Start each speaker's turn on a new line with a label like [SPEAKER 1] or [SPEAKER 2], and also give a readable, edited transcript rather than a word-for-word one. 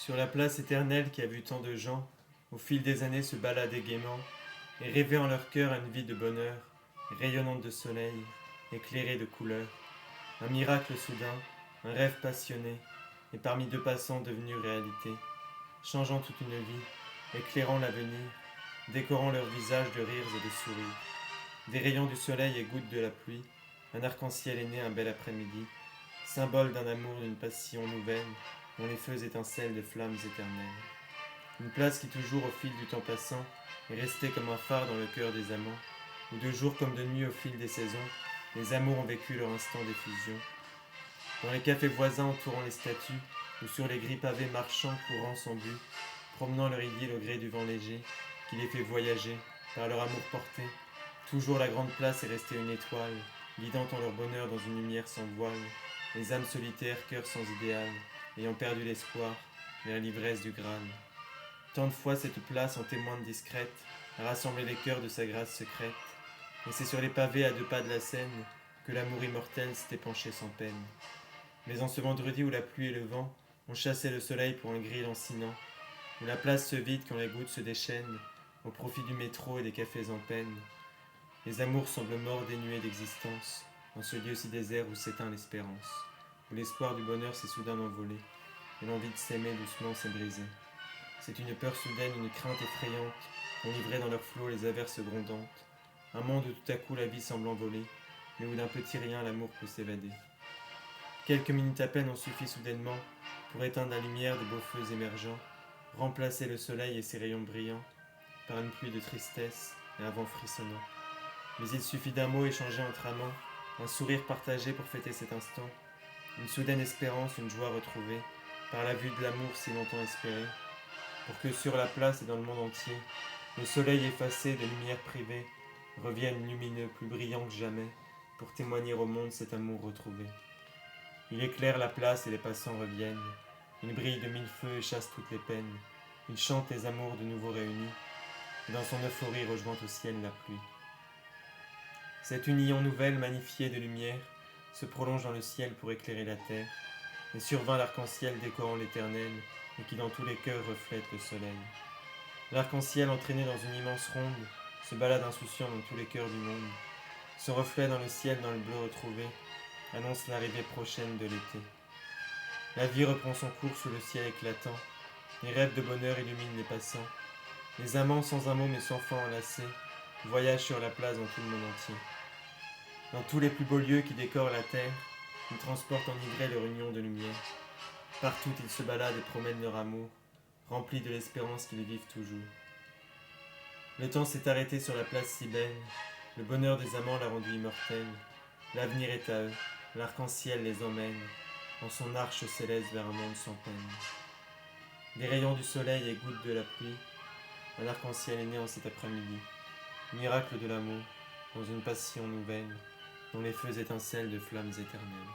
[SPEAKER 1] Sur la place éternelle qui a vu tant de gens, au fil des années se balader gaiement, et rêver en leur cœur à une vie de bonheur, rayonnante de soleil, éclairée de couleurs. Un miracle soudain, un rêve passionné, et parmi deux passants devenu réalité, changeant toute une vie, éclairant l'avenir, décorant leurs visages de rires et de sourires. Des rayons du soleil et gouttes de la pluie, un arc-en-ciel est né un bel après-midi, symbole d'un amour, d'une passion nouvelle, dont les feux étincellent de flammes éternelles. Une place qui toujours au fil du temps passant est restée comme un phare dans le cœur des amants, où de jour comme de nuit au fil des saisons, les amours ont vécu leur instant d'effusion. Dans les cafés voisins entourant les statues, ou sur les gris pavés marchant, courant sans but, promenant leur idylle au gré du vent léger, qui les fait voyager, par leur amour porté, toujours la grande place est restée une étoile, guidant en leur bonheur dans une lumière sans voile, les âmes solitaires, cœurs sans idéal, ayant perdu l'espoir, vers l'ivresse du Graal. Tant de fois cette place en témoigne discrète a rassemblé les cœurs de sa grâce secrète, et c'est sur les pavés à 2 pas de la Seine que l'amour immortel s'était penché sans peine. Mais en ce vendredi où la pluie et le vent ont chassé le soleil pour un gris lancinant, où la place se vide quand les gouttes se déchaînent, au profit du métro et des cafés en peine, les amours semblent morts dénués d'existence, dans ce lieu si désert où s'éteint l'espérance, où l'espoir du bonheur s'est soudain envolé, et l'envie de s'aimer doucement s'est brisée. C'est une peur soudaine, une crainte effrayante, qu'ont livré dans leur flot les averses grondantes. Un monde où tout à coup la vie semble envolée, mais où d'un petit rien l'amour peut s'évader. Quelques minutes à peine ont suffi soudainement pour éteindre la lumière des beaux feux émergents, remplacer le soleil et ses rayons brillants par une pluie de tristesse et un vent frissonnant. Mais il suffit d'un mot échangé entre amants, un sourire partagé pour fêter cet instant, une soudaine espérance, une joie retrouvée, par la vue de l'amour si longtemps espéré, pour que sur la place et dans le monde entier, le soleil effacé de lumière privée revienne lumineux, plus brillant que jamais, pour témoigner au monde cet amour retrouvé. Il éclaire la place et les passants reviennent, il brille de 1000 feux et chasse toutes les peines, il chante les amours de nouveau réunis, et dans son euphorie rejoint au ciel la pluie. Cette union nouvelle, magnifiée de lumière, se prolonge dans le ciel pour éclairer la terre, et survint l'arc-en-ciel décorant l'éternel, et qui dans tous les cœurs reflète le soleil. L'arc-en-ciel entraîné dans une immense ronde, se balade insouciant dans tous les cœurs du monde. Son reflet dans le ciel, dans le bleu retrouvé, annonce l'arrivée prochaine de l'été. La vie reprend son cours sous le ciel éclatant, les rêves de bonheur illuminent les passants. Les amants sans un mot mais sans fin enlacés, voyagent sur la place dans tout le monde entier. Dans tous les plus beaux lieux qui décorent la terre, ils transportent enivrés leur union de lumière. Partout ils se baladent et promènent leur amour, remplis de l'espérance qu'ils vivent toujours. Le temps s'est arrêté sur la place si belle, le bonheur des amants l'a rendu immortel. L'avenir est à eux, l'arc-en-ciel les emmène, en son arche céleste vers un monde sans peine. Des rayons du soleil et gouttes de la pluie, un arc-en-ciel est né en cet après-midi. Miracle de l'amour, dans une passion nouvelle, dont les feux étincellent de flammes éternelles.